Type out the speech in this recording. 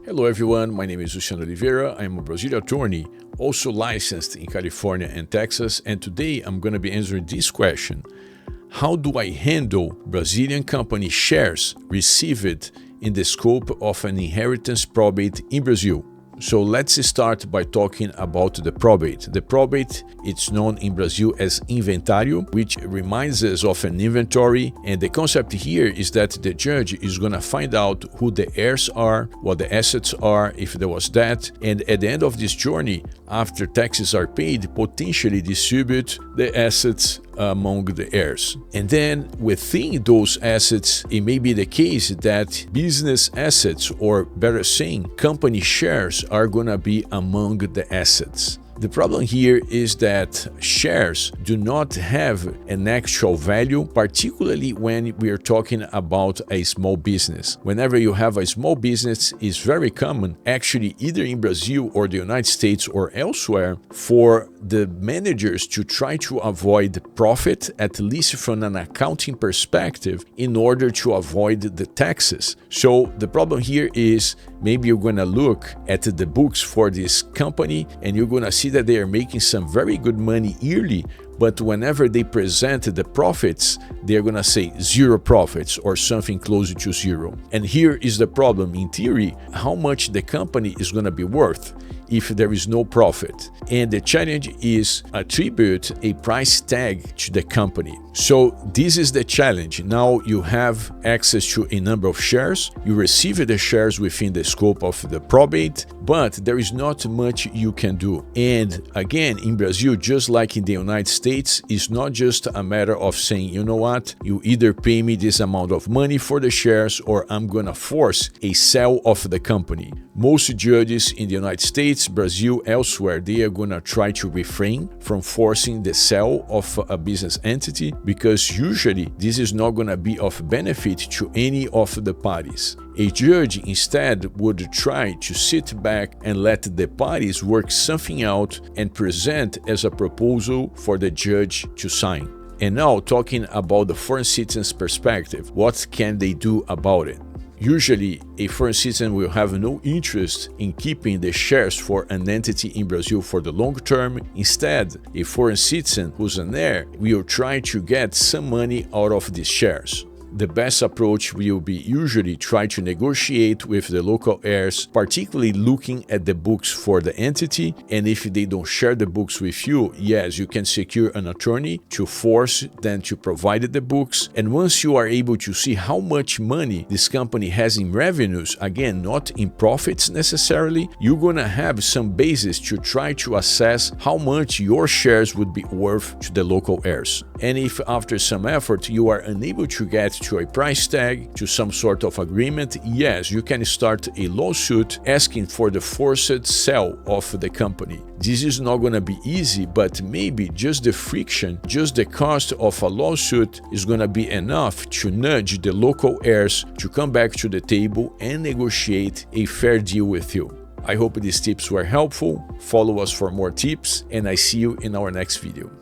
Hello everyone, my name is Luciano Oliveira. I am a Brazilian attorney, also licensed in California and Texas, and today I'm going to be answering this question. How do I handle Brazilian company shares received in the scope of an inheritance probate in Brazil? So let's start by talking about the probate. The probate, it's known in Brazil as inventário, which reminds us of an inventory. And the concept here is that the judge is going to find out who the heirs are, what the assets are, if there was debt. And at the end of this journey, after taxes are paid, potentially distribute the assets among the heirs. And then within those assets, it may be the case that business assets, or better saying, company shares are going to be among the assets. The problem here is that shares do not have an actual value, particularly when we are talking about a small business. Whenever you have a small business, it's very common, actually either in Brazil or the United States or elsewhere, for the managers to try to avoid profit, at least from an accounting perspective, in order to avoid the taxes. So the problem here is maybe you're going to look at the books for this company and you're going to see that they are making some very good money yearly, but whenever they present the profits, they're going to say zero profits or something closer to zero. And here is the problem. In theory, how much the company is going to be worth if there is no profit. And the challenge is attribute a price tag to the company. So this is the challenge. Now you have access to a number of shares. You receive the shares within the scope of the probate, but there is not much you can do. And again, in Brazil, just like in the United States, it's not just a matter of saying, you know what, you either pay me this amount of money for the shares or I'm gonna force a sell of the company. Most judges in the United States, Brazil, elsewhere, they are going to try to refrain from forcing the sale of a business entity because usually this is not going to be of benefit to any of the parties. A judge instead would try to sit back and let the parties work something out and present as a proposal for the judge to sign. And now talking about the foreign citizen's perspective, what can they do about it? Usually, a foreign citizen will have no interest in keeping the shares for an entity in Brazil for the long term. Instead, a foreign citizen who's an heir will try to get some money out of these shares. The best approach will be usually try to negotiate with the local heirs, particularly looking at the books for the entity. And if they don't share the books with you, yes, you can secure an attorney to force them to provide the books. And once you are able to see how much money this company has in revenues, again, not in profits necessarily, you're going to have some basis to try to assess how much your shares would be worth to the local heirs. And if after some effort you are unable to get to a price tag, to some sort of agreement, yes, you can start a lawsuit asking for the forced sale of the company. This is not going to be easy, but maybe just the friction, just the cost of a lawsuit is going to be enough to nudge the local heirs to come back to the table and negotiate a fair deal with you. I hope these tips were helpful. Follow us for more tips, and I see you in our next video.